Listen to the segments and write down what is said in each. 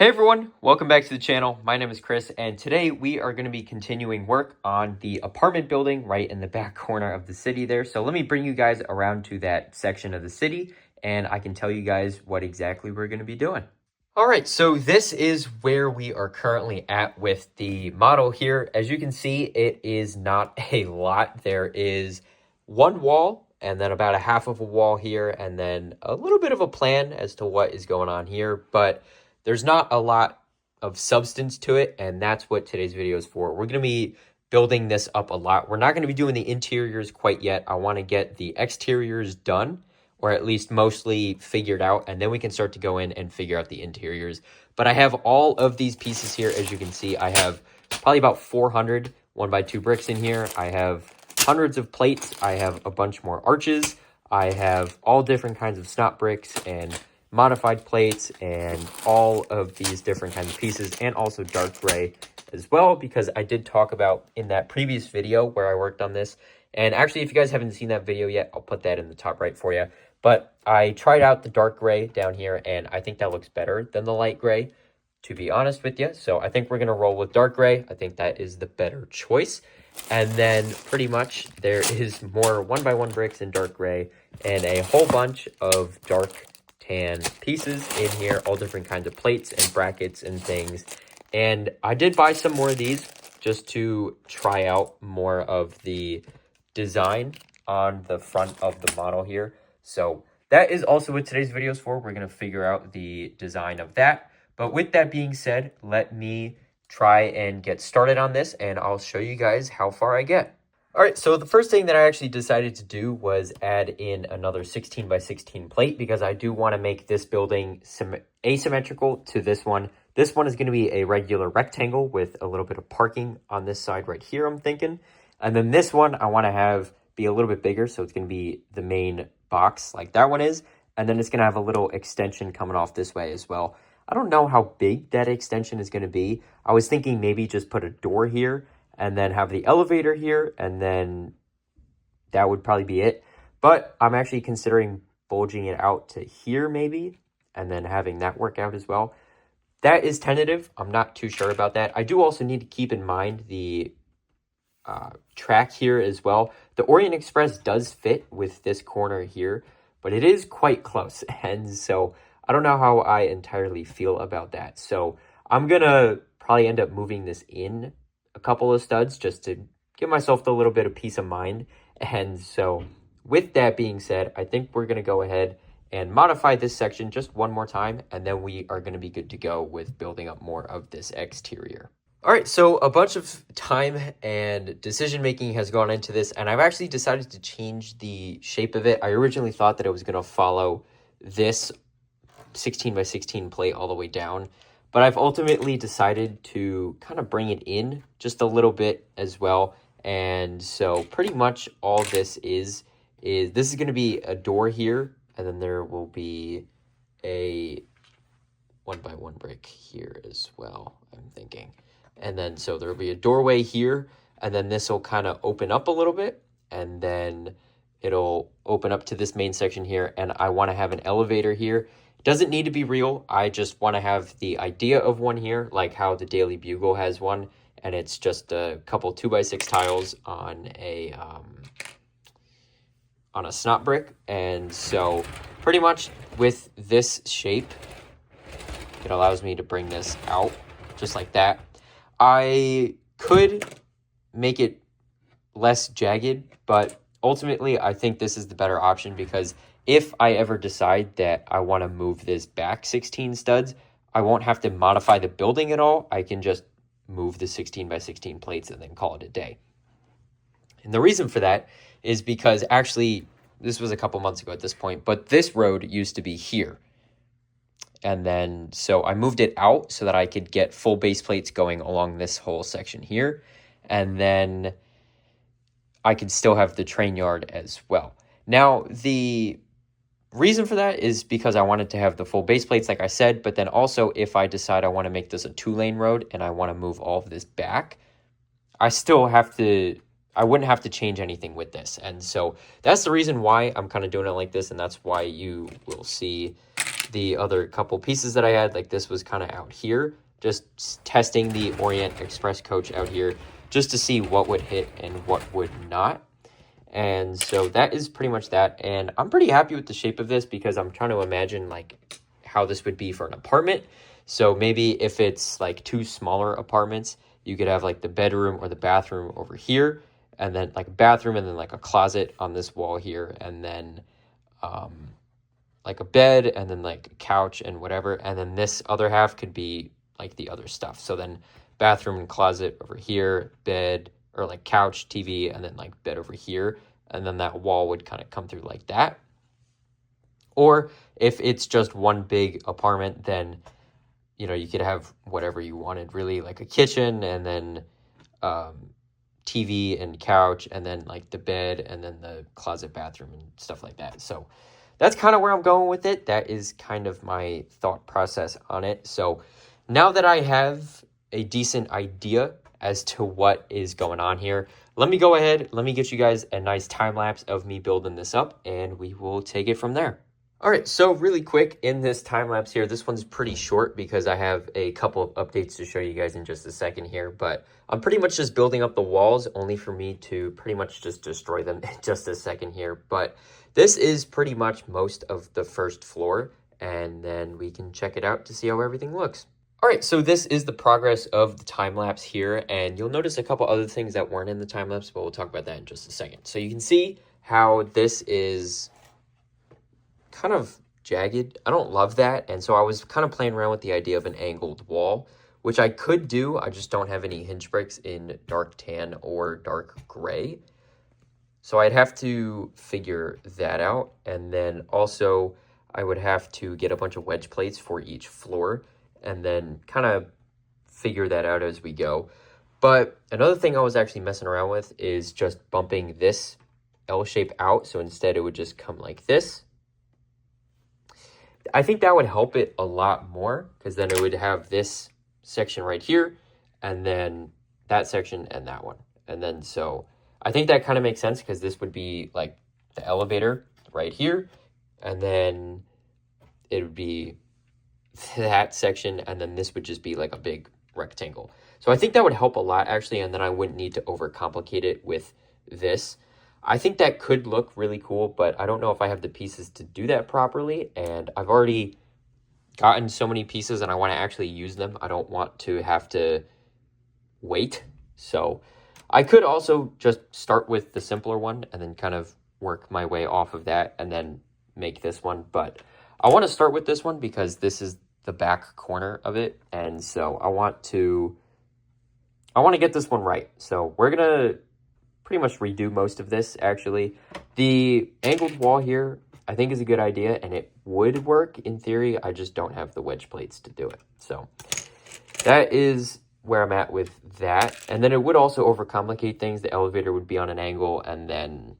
Hey everyone, welcome back to the channel. My name is Chris, and today we are going to be continuing work on the apartment building right in the back corner of the city there. So let me bring you guys around to that section of the city, and I can tell you guys what exactly we're going to be doing. All right, so this is where we are currently at with the model here. As you can see, it is not a lot. There is one wall and then about a half of a wall here, and then a little bit of a plan as to what is going on here, but there's not a lot of substance to it, and that's what today's video is for. We're going to be building this up a lot. We're not going to be doing the interiors quite yet. I want to get the exteriors done, or at least mostly figured out, and then we can start to go in and figure out the interiors. But I have all of these pieces here. As you can see, I have probably about 400 1x2 bricks in here. I have hundreds of plates. I have a bunch more arches. I have all different kinds of snot bricks and modified plates and all of these different kinds of pieces, and also dark gray as well, because I did talk about in that previous video where I worked on this. And actually, if you guys haven't seen that video yet, I'll put that in the top right for you. But I tried out the dark gray down here, and I think that looks better than the light gray, to be honest with you. So I think we're going to roll with dark gray. I think that is the better choice. And then pretty much there is more 1x1 bricks in dark gray and a whole bunch of dark tan pieces in here, all different kinds of plates and brackets and things. And I did buy some more of these just to try out more of the design on the front of the model here. So that is also what today's video is for. We're going to figure out the design of that. But with that being said, let me try and get started on this, and I'll show you guys how far I get. All right, so the first thing that I actually decided to do was add in another 16x16 plate, because I do want to make this building asymmetrical to this one. This one is going to be a regular rectangle with a little bit of parking on this side right here, I'm thinking. And then this one I want to have be a little bit bigger, so it's going to be the main box like that one is. And then it's going to have a little extension coming off this way as well. I don't know how big that extension is going to be. I was thinking maybe just put a door here and then have the elevator here, and then that would probably be it. But I'm actually considering bulging it out to here maybe, and then having that work out as well. That is tentative. I'm not too sure about that. I do also need to keep in mind the track here as well. The Orient Express does fit with this corner here, but it is quite close. And so I don't know how I entirely feel about that. So I'm going to probably end up moving this in a couple of studs just to give myself a little bit of peace of mind. And so with that being said, I think we're going to go ahead and modify this section just one more time, and then we are going to be good to go with building up more of this exterior. All right, so a bunch of time and decision making has gone into this, and I've actually decided to change the shape of it. I originally thought that it was going to follow this 16x16 plate all the way down, but I've ultimately decided to kind of bring it in just a little bit as well. And so pretty much all this is this is going to be a door here, and then there will be a 1x1 brick here as well, I'm thinking. And then so there will be a doorway here, and then this will kind of open up a little bit, and then it'll open up to this main section here, and I want to have an elevator here. Doesn't need to be real. I just want to have the idea of one here, like how the Daily Bugle has one, and it's just a couple 2x6 tiles on a snot brick. And so pretty much with this shape, it allows me to bring this out just like that. I could make it less jagged, but ultimately I think this is the better option, because if I ever decide that I want to move this back 16 studs, I won't have to modify the building at all. I can just move the 16x16 plates and then call it a day. And the reason for that is because actually, this was a couple months ago at this point, but this road used to be here. And then, so I moved it out so that I could get full base plates going along this whole section here. And then I could still have the train yard as well. Now, the reason for that is because I wanted to have the full base plates, like I said, but then also if I decide I want to make this a 2-lane road and I want to move all of this back, I wouldn't have to change anything with this. And so that's the reason why I'm kind of doing it like this, and that's why you will see the other couple pieces that I had. Like this was kind of out here, just testing the Orient Express coach out here just to see what would hit and what would not. And so that is pretty much that. And I'm pretty happy with the shape of this because I'm trying to imagine like how this would be for an apartment. So maybe if it's like two smaller apartments, you could have like the bedroom or the bathroom over here, and then like a bathroom and then like a closet on this wall here, and then like a bed and then like a couch and whatever. And then this other half could be like the other stuff. So then bathroom and closet over here, bed or like couch, TV, and then like bed over here. And then that wall would kind of come through like that. Or if it's just one big apartment, then, you know, you could have whatever you wanted, really, like a kitchen and then TV and couch and then like the bed and then the closet, bathroom and stuff like that. So that's kind of where I'm going with it. That is kind of my thought process on it. So now that I have a decent idea as to what is going on here, let me go ahead, let me get you guys a nice time lapse of me building this up, and we will take it from there. All right, so really quick in this time lapse here, this one's pretty short because I have a couple of updates to show you guys in just a second here, but I'm pretty much just building up the walls only for me to pretty much just destroy them in just a second here. But this is pretty much most of the first floor, and then we can check it out to see how everything looks. All right, so this is the progress of the time lapse here, and you'll notice a couple other things that weren't in the time lapse, but we'll talk about that in just a second. So you can see how this is kind of jagged. I don't love that, and so I was kind of playing around with the idea of an angled wall, which I could do. I just don't have any hinge breaks in dark tan or dark gray, so I'd have to figure that out. And then also I would have to get a bunch of wedge plates for each floor and then kind of figure that out as we go. But another thing I was actually messing around with is just bumping this L shape out, so instead it would just come like this. I think that would help it a lot more, because then it would have this section right here and then that section and that one. And then so I think that kind of makes sense, because this would be like the elevator right here, and then it would be that section, and then this would just be like a big rectangle. So I think that would help a lot actually, and then I wouldn't need to overcomplicate it with this. I think that could look really cool, but I don't know if I have the pieces to do that properly, and I've already gotten so many pieces and I want to actually use them. I don't want to have to wait. So I could also just start with the simpler one and then kind of work my way off of that and then make this one. But I want to start with this one because this is the back corner of it, and so I want to get this one right. So we're gonna pretty much redo most of this actually. The angled wall here I think is a good idea, and it would work in theory. I just don't have the wedge plates to do it. So that is where I'm at with that. And then it would also overcomplicate things. The elevator would be on an angle, and then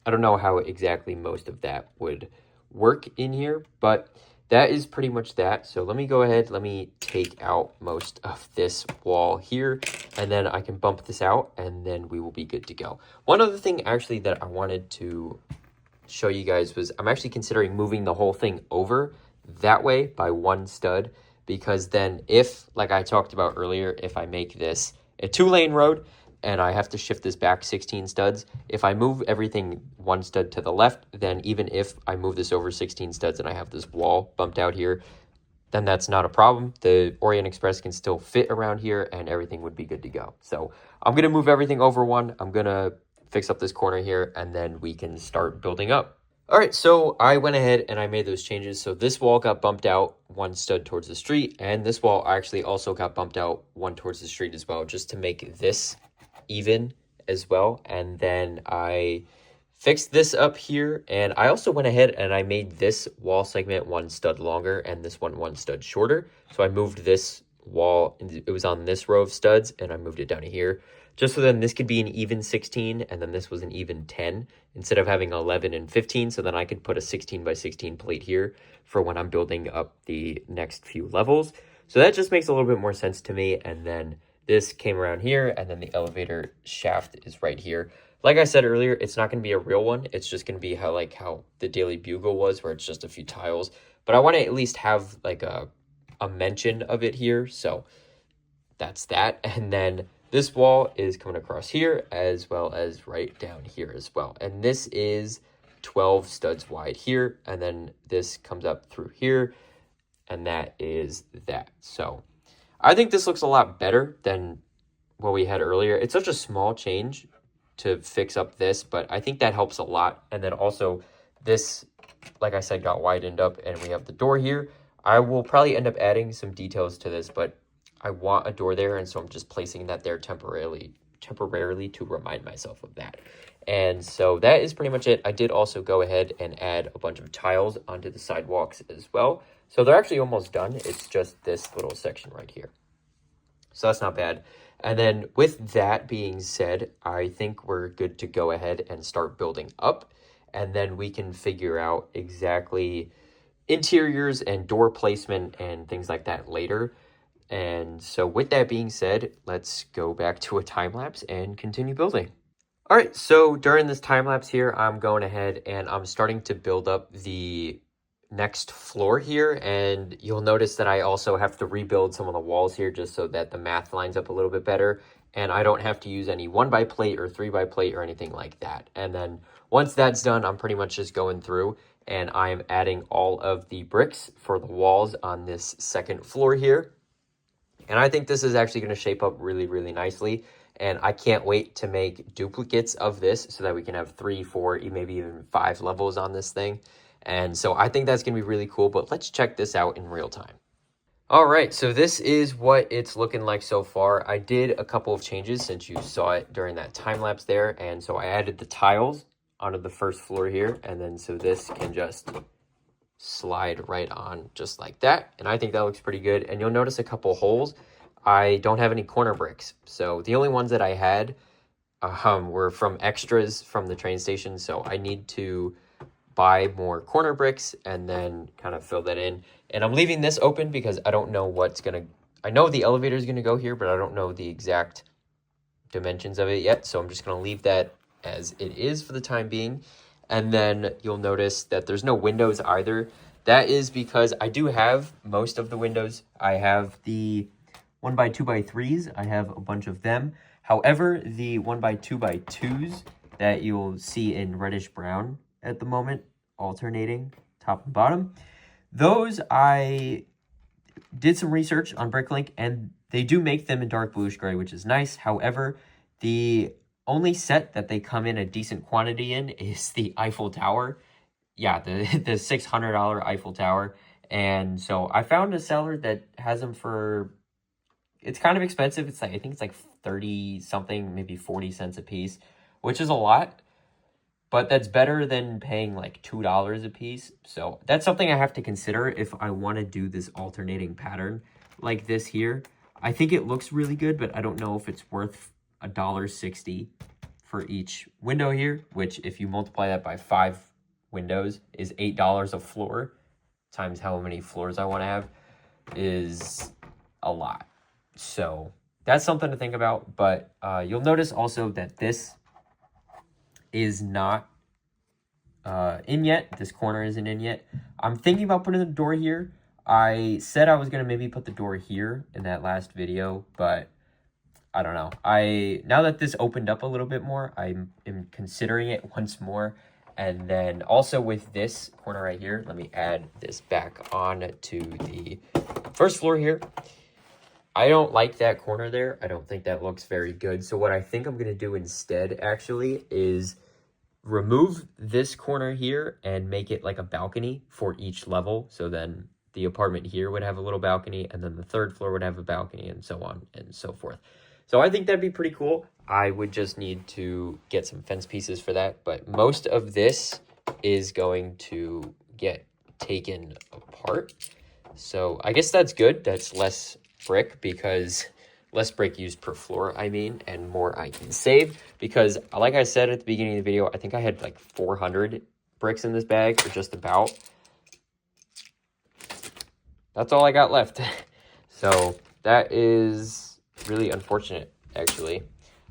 I don't know how exactly most of that would work in here, but that is pretty much that. So let me go ahead, let me take out most of this wall here, and then I can bump this out, and then we will be good to go. One other thing actually that I wanted to show you guys was I'm actually considering moving the whole thing over that way by one stud, because then if, like I talked about earlier, if I make this a 2-lane road and I have to shift this back 16 studs, if I move everything one stud to the left, then even if I move this over 16 studs and I have this wall bumped out here, then that's not a problem. The Orient Express can still fit around here and everything would be good to go. So I'm going to move everything over one. I'm going to fix up this corner here, and then we can start building up. All right, so I went ahead and I made those changes. So this wall got bumped out one stud towards the street, and this wall actually also got bumped out one towards the street as well, just to make this even as well. And then I fixed this up here, and I also went ahead and I made this wall segment one stud longer and this one stud shorter. So I moved this wall, it was on this row of studs, and I moved it down to here, just so then this could be an even 16, and then this was an even 10, instead of having 11 and 15. So then I could put a 16 by 16 plate here for when I'm building up the next few levels. So that just makes a little bit more sense to me. And then this came around here, and then the elevator shaft is right here. like I said earlier, it's not going to be a real one. It's just going to be how the Daily Bugle was, where it's just a few tiles. But I want to at least have like a mention of it here. So that's that. And then this wall is coming across here as well as right down here as well. And this is 12 studs wide here. And then this comes up through here. And that is that. So I think this looks a lot better than what we had earlier. It's such a small change to fix up this, but I think that helps a lot. And then also this, like I said, got widened up and we have the door here. I will probably end up adding some details to this, but I want a door there, and so I'm just placing that there temporarily to remind myself of that. And so that is pretty much it. I did also go ahead and add a bunch of tiles onto the sidewalks as well. So they're actually almost done. It's just this little section right here. So that's not bad. And then with that being said, I think we're good to go ahead and start building up. And then we can figure out exactly interiors and door placement and things like that later. And so with that being said, let's go back to a time lapse and continue building. All right, so during this time lapse here, I'm going ahead and I'm starting to build up the next floor here, and you'll notice that I also have to rebuild some of the walls here just so that the math lines up a little bit better, and I don't have to use any 1x plate or 3x plate or anything like that. And then once that's done, I'm pretty much just going through and I'm adding all of the bricks for the walls on this second floor here. And I think this is actually going to shape up really, really nicely. And I can't wait to make duplicates of this so that we can have 3, 4, maybe even 5 levels on this thing. And so I think that's going to be really cool, but let's check this out in real time. All right, so this is what it's looking like so far. I did a couple of changes since you saw it during that time lapse there. And so I added the tiles onto the first floor here. And then so this can just slide right on just like that. And I think that looks pretty good. And you'll notice a couple holes. I don't have any corner bricks. So the only ones that I had were from extras from the train station. So I need to buy more corner bricks and then kind of fill that in. And I'm leaving this open because I don't know what's going to, I know the elevator is going to go here, but I don't know the exact dimensions of it yet. So I'm just going to leave that as it is for the time being. And then you'll notice that there's no windows either. That is because I do have most of the windows. I have the 1x2x3s. I have a bunch of them. However, the 1x2x2s that you'll see in reddish brown at the moment, alternating top and bottom, those I did some research on Bricklink, and they do make them in dark bluish gray, which is nice. However, the only set that they come in a decent quantity in is the Eiffel Tower. Yeah, the $600 Eiffel Tower. And so I found a seller that has them for, it's kind of expensive. It's like, I think it's like 30 something, maybe 40 cents a piece, which is a lot. But that's better than paying like $2 a piece. So that's something I have to consider if I want to do this alternating pattern like this here. I think it looks really good, but I don't know if it's worth $1.60 for each window here, which if you multiply that by 5 windows is $8 a floor times how many floors I want to have is a lot. So that's something to think about. But you'll notice also that this is not in yet. This corner isn't in yet. I'm thinking about putting the door here. I said I was going to maybe put the door here in that last video, but I don't know. Now that this opened up a little bit more, I am considering it once more. And then also with this corner right here, let me add this back on to the first floor here. I don't like that corner there. I don't think that looks very good. So what I think I'm going to do instead actually is remove this corner here and make it like a balcony for each level. So then the apartment here would have a little balcony, and then the third floor would have a balcony, and so on and so forth. So I think that'd be pretty cool. I would just need to get some fence pieces for that, but most of this is going to get taken apart. So I guess that's good. That's less brick, because less brick used per floor, I mean, and more I can save, because like I said at the beginning of the video, I think I had like 400 bricks in this bag, or just about. That's all I got left. So that is really unfortunate, actually.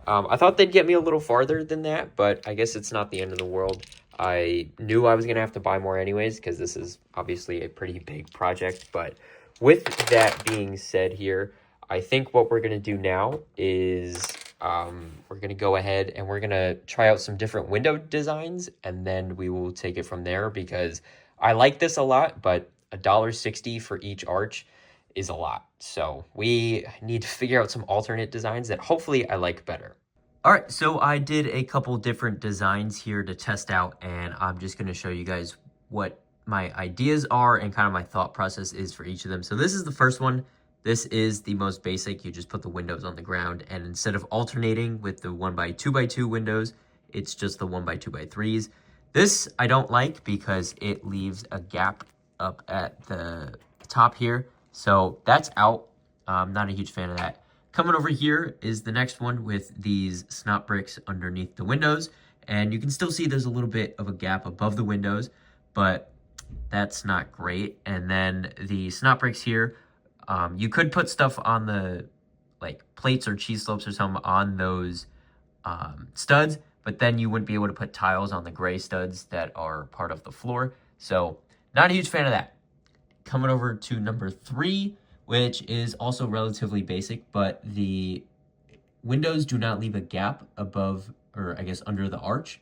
I thought they'd get me a little farther than that, but I guess it's not the end of the world. I knew I was going to have to buy more anyways, because this is obviously a pretty big project. But with that being said here, I think what we're going to do now is we're going to go ahead and we're going to try out some different window designs, and then we will take it from there, because I like this a lot, but $1.60 for each arch is a lot. So we need to figure out some alternate designs that hopefully I like better. All right, so I did a couple different designs here to test out, and I'm just going to show you guys what my ideas are and kind of my thought process is for each of them. So this is the first one. This is the most basic. You just put the windows on the ground, and instead of alternating with the 1x2x2 windows, it's just the 1x2x3s. This I don't like because it leaves a gap up at the top here. So that's out. I'm not a huge fan of that. Coming over here is the next one with these snot bricks underneath the windows. And you can still see there's a little bit of a gap above the windows, but that's not great. And then the snot bricks here, you could put stuff on the like plates or cheese slopes or something on those studs, but then you wouldn't be able to put tiles on the gray studs that are part of the floor. So not a huge fan of that. Coming over to number 3, which is also relatively basic, but the windows do not leave a gap above, or I guess under the arch.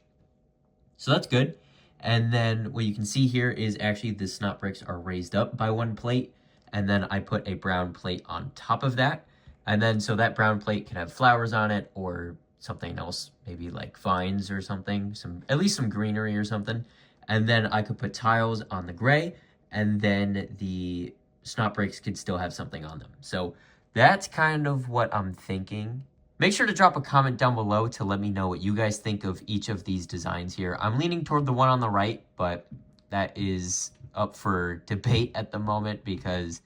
So that's good. And then what you can see here is actually the snot bricks are raised up by one plate, and then I put a brown plate on top of that. And then so that brown plate can have flowers on it or something else, maybe like vines or something, at least some greenery or something. And then I could put tiles on the gray, and then the snot bricks could still have something on them. So that's kind of what I'm thinking. Make sure to drop a comment down below to let me know what you guys think of each of these designs here. I'm leaning toward the one on the right, but that is up for debate at the moment because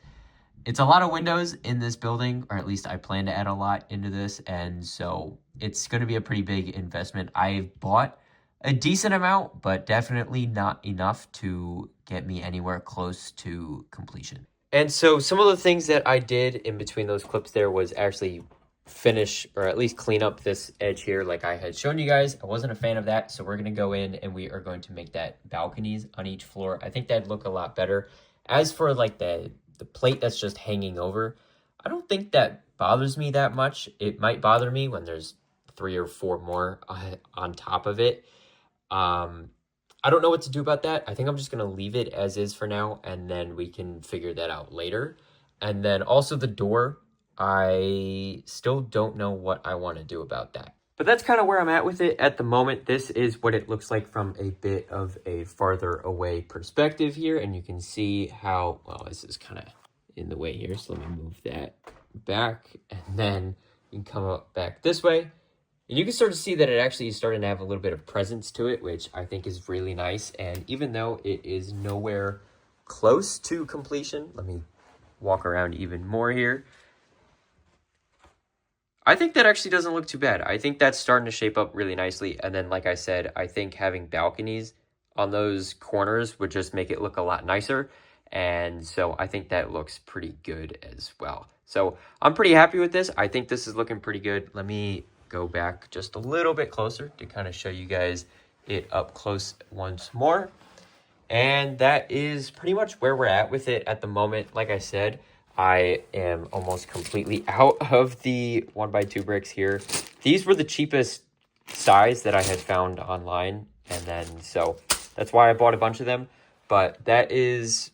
it's a lot of windows in this building, or at least I plan to add a lot into this, and so it's going to be a pretty big investment. I've bought a decent amount, but definitely not enough to get me anywhere close to completion. And so some of the things that I did in between those clips there was actually finish, or at least clean up this edge here like I had shown you guys. I wasn't a fan of that, so we're going to go in and we are going to make that balconies on each floor. I think that'd look a lot better. As for like the plate that's just hanging over, I don't think that bothers me that much. It might bother me when there's 3 or 4 more on top of it. I don't know what to do about that. I think I'm just going to leave it as is for now, and then we can figure that out later. And then also the door, I still don't know what I want to do about that. But that's kind of where I'm at with it at the moment. This is what it looks like from a bit of a farther away perspective here. And you can see how, well, this is kind of in the way here. So let me move that back. And then you can come up back this way. And you can sort of see that it actually is starting to have a little bit of presence to it, which I think is really nice. And even though it is nowhere close to completion, let me walk around even more here. I think that actually doesn't look too bad. I think that's starting to shape up really nicely. And then, like I said, I think having balconies on those corners would just make it look a lot nicer. And so I think that looks pretty good as well. So I'm pretty happy with this. I think this is looking pretty good. Let me go back just a little bit closer to kind of show you guys it up close once more. And that is pretty much where we're at with it at the moment. Like I said, I am almost completely out of the 1x2 bricks here. These were the cheapest size that I had found online. And then, so that's why I bought a bunch of them. But that is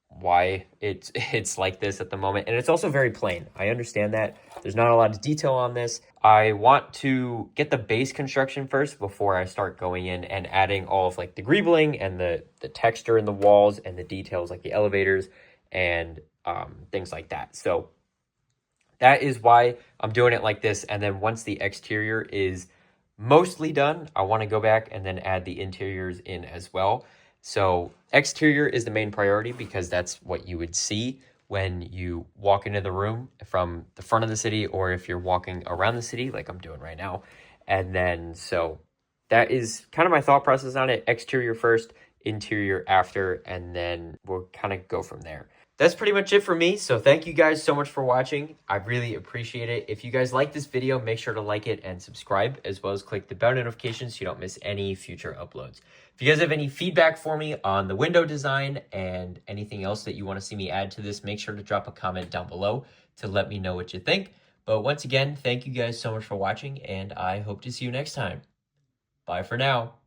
why it's like this at the moment. And it's also very plain. I understand that. There's not a lot of detail on this. I want to get the base construction first before I start going in and adding all of like the greebling and the texture in the walls and the details like the elevators and things like that. So that is why I'm doing it like this. And then once the exterior is mostly done, I want to go back and then add the interiors in as well. So exterior is the main priority because that's what you would see when you walk into the room from the front of the city, or if you're walking around the city like I'm doing right now. And then so that is kind of my thought process on it. Exterior first, interior after, and then we'll kind of go from there. that's pretty much it for me. So thank you guys so much for watching. I really appreciate it. If you guys like this video, make sure to like it and subscribe, as well as click the bell notification so you don't miss any future uploads. If you guys have any feedback for me on the window design and anything else that you want to see me add to this, make sure to drop a comment down below to let me know what you think. But once again, thank you guys so much for watching, and I hope to see you next time. Bye for now.